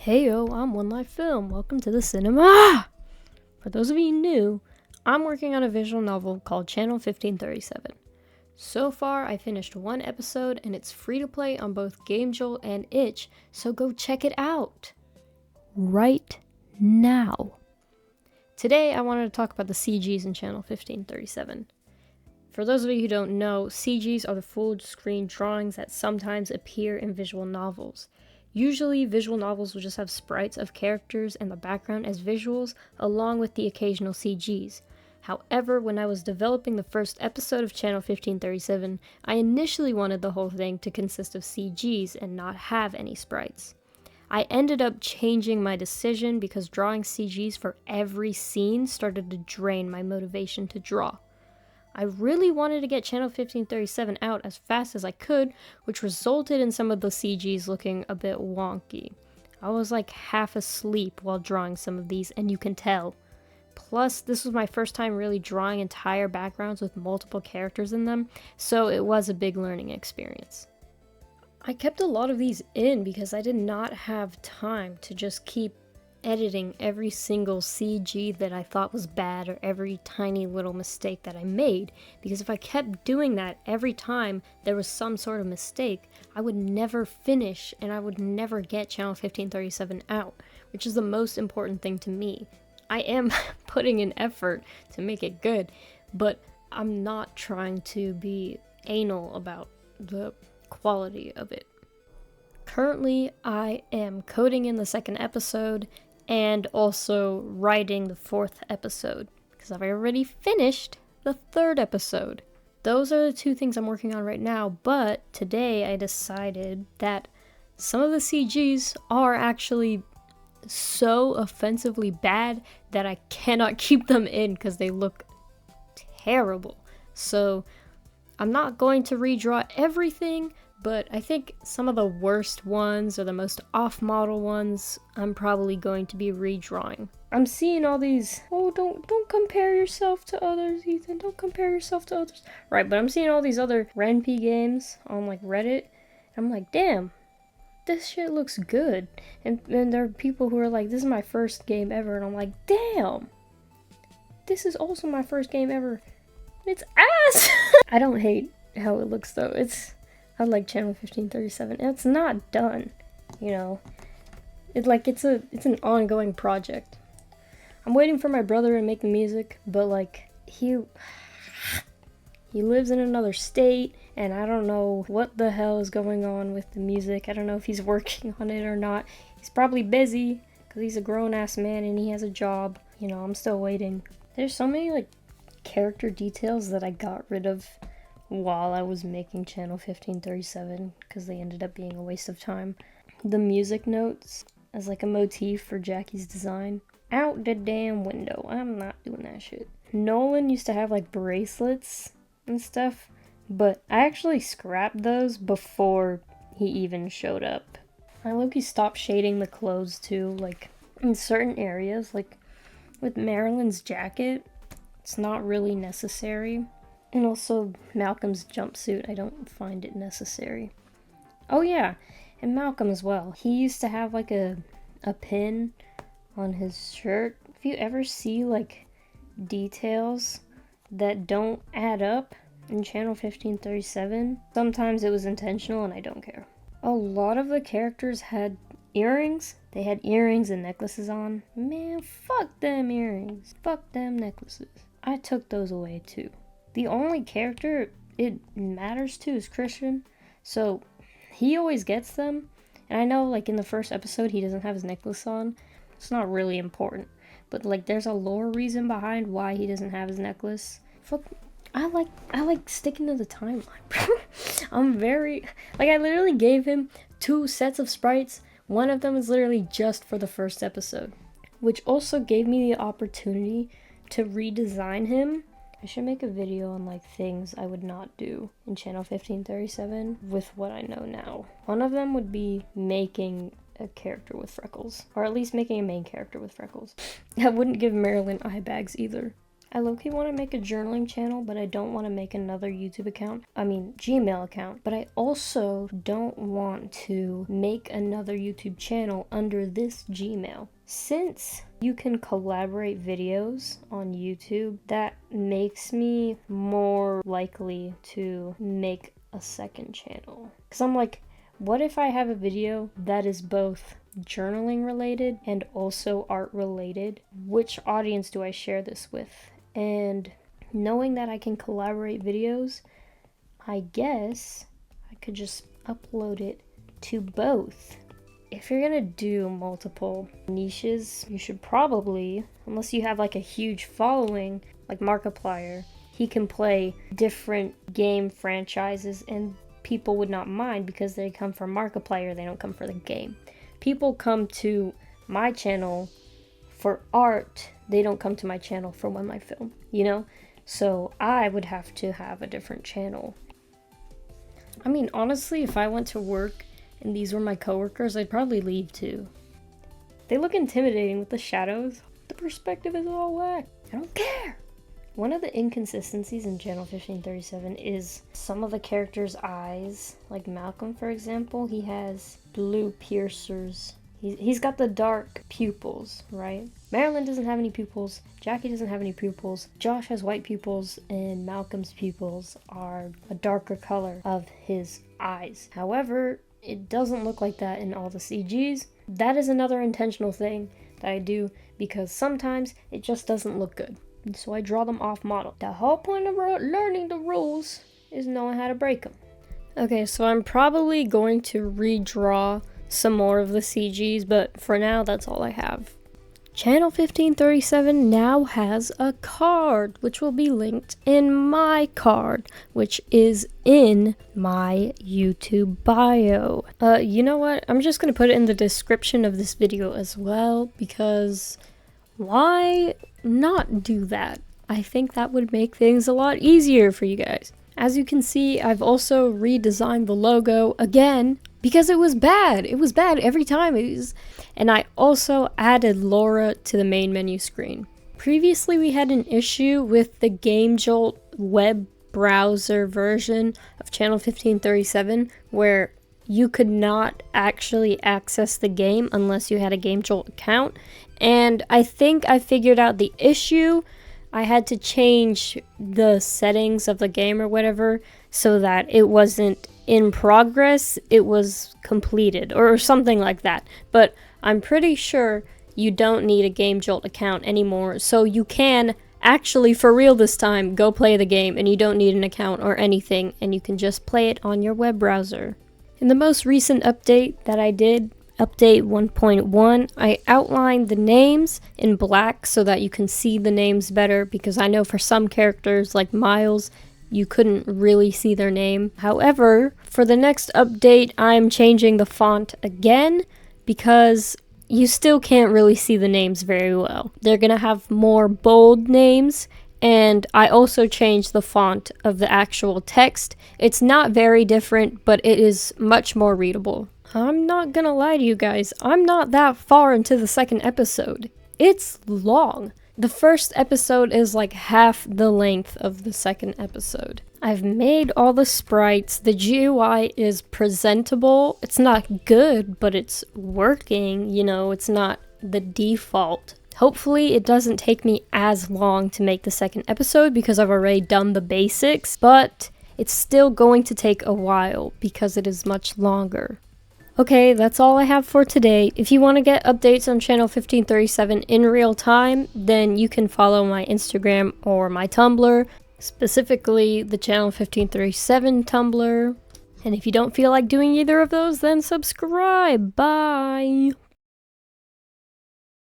Heyo, I'm One Life Film. Welcome to the cinema! For those of you new, I'm working on a visual novel called Channel 1537. So far, I finished one episode and it's free to play on both Gamejolt and Itch, so go check it out! Right now. Today, I wanted to talk about the CGs in Channel 1537. For those of you who don't know, CGs are the full screen drawings that sometimes appear in visual novels. Usually, visual novels will just have sprites of characters in the background as visuals, along with the occasional CGs. However, when I was developing the first episode of Channel 1537, I initially wanted the whole thing to consist of CGs and not have any sprites. I ended up changing my decision because drawing CGs for every scene started to drain my motivation to draw. I really wanted to get Channel 1537 out as fast as I could, which resulted in some of the CGs looking a bit wonky. I was like half asleep while drawing some of these, and you can tell. Plus, this was my first time really drawing entire backgrounds with multiple characters in them, so it was a big learning experience. I kept a lot of these in because I did not have time to just keep editing every single CG that I thought was bad or every tiny little mistake that I made, because if I kept doing that every time there was some sort of mistake, I would never finish and I would never get Channel 1537 out, which is the most important thing to me. I am putting in effort to make it good, but I'm not trying to be anal about the quality of it. Currently, I am coding in the second episode and also writing the fourth episode, because I've already finished the third episode. Those are the two things I'm working on right now, but today I decided that some of the CGs are actually so offensively bad that I cannot keep them in because they look terrible. So I'm not going to redraw everything, but I think some of the worst ones or the most off-model ones I'm probably going to be redrawing. I'm seeing all these, oh, don't compare yourself to others, Ethan, don't compare yourself to others. Right, but I'm seeing all these other RenP games on like Reddit. I'm like, damn, this shit looks good. And there are people who are like, this is my first game ever, and I'm like, damn, this is also my first game ever. It's ass! I don't hate how it looks though. I like Channel 1537. It's not done, you know. It's an ongoing project. I'm waiting for my brother to make the music, but like he lives in another state, and I don't know what the hell is going on with the music. I don't know if he's working on it or not. He's probably busy because he's a grown-ass man and he has a job. You know, I'm still waiting. There's so many like character details that I got rid of while I was making Channel 1537 because they ended up being a waste of time. The music notes as like a motif for Jackie's design. Out the damn window. I'm not doing that shit. Nolan used to have like bracelets and stuff, but I actually scrapped those before he even showed up. I low-key stopped shading the clothes too, like in certain areas, like with Marilyn's jacket, it's not really necessary. And also Malcolm's jumpsuit, I don't find it necessary. Oh yeah, and Malcolm as well. He used to have like a pin on his shirt. If you ever see like details that don't add up in Channel 1537, sometimes it was intentional and I don't care. A lot of the characters had earrings. They had earrings and necklaces on. Man, fuck them earrings. Fuck them necklaces. I took those away too. The only character it matters to is Christian, so he always gets them. And I know, like, in the first episode, he doesn't have his necklace on. It's not really important. But, like, there's a lore reason behind why he doesn't have his necklace. Fuck, I like sticking to the timeline. I literally gave him 2 sets of sprites. One of them is literally just for the first episode, which also gave me the opportunity to redesign him. I should make a video on like things I would not do in Channel 1537 with what I know now. One of them would be making a character with freckles, or at least making a main character with freckles. I wouldn't give Marilyn eye bags either. I low-key want to make a journaling channel, but I don't want to make another YouTube account. I mean, Gmail account. But I also don't want to make another YouTube channel under this Gmail. Since you can collaborate videos on YouTube, that makes me more likely to make a second channel. Because I'm like, what if I have a video that is both journaling related and also art related? Which audience do I share this with? And knowing that I can collaborate videos, I guess I could just upload it to both. If you're gonna do multiple niches, you should probably, unless you have like a huge following, like Markiplier, he can play different game franchises and people would not mind because they come from Markiplier, they don't come for the game. People come to my channel for art, they don't come to my channel for when I film, you know? So I would have to have a different channel. I mean, honestly, if I went to work and these were my coworkers, I'd probably leave too. They look intimidating with the shadows. The perspective is all whack. I don't care. One of the inconsistencies in Channel 1537 is some of the characters' eyes. Like Malcolm, for example, he has blue piercers. He's got the dark pupils, right? Marilyn doesn't have any pupils. Jackie doesn't have any pupils. Josh has white pupils, and Malcolm's pupils are a darker color of his eyes. However, it doesn't look like that in all the CGs. That is another intentional thing that I do because sometimes it just doesn't look good. And so I draw them off model. The whole point of learning the rules is knowing how to break them. Okay, so I'm probably going to redraw some more of the CGs, but for now, that's all I have. Channel 1537 now has a card, which will be linked in my card, which is in my YouTube bio. You know what? I'm just going to put it in the description of this video as well, because why not do that? I think that would make things a lot easier for you guys. As you can see, I've also redesigned the logo again because it was bad. It was bad every time. And I also added Laura to the main menu screen. Previously, we had an issue with the Gamejolt web browser version of Channel 1537 where you could not actually access the game unless you had a Gamejolt account. And I think I figured out the issue. I had to change the settings of the game or whatever so that it wasn't in progress, it was completed or something like that. But I'm pretty sure you don't need a Gamejolt account anymore, so you can actually, for real this time, go play the game and you don't need an account or anything, and you can just play it on your web browser. In the most recent update that I did, Update 1.1, I outlined the names in black so that you can see the names better, because I know for some characters like Miles, you couldn't really see their name. However, for the next update, I'm changing the font again because you still can't really see the names very well. They're gonna have more bold names, and I also changed the font of the actual text. It's not very different, but it is much more readable. I'm not gonna lie to you guys, I'm not that far into the second episode. It's long. The first episode is like half the length of the second episode. I've made all the sprites, the GUI is presentable. It's not good, but it's working, you know, it's not the default. Hopefully it doesn't take me as long to make the second episode because I've already done the basics, but it's still going to take a while because it is much longer. Okay, that's all I have for today. If you want to get updates on Channel 1537 in real time, then you can follow my Instagram or my Tumblr, specifically the Channel 1537 Tumblr. And if you don't feel like doing either of those, then subscribe. Bye!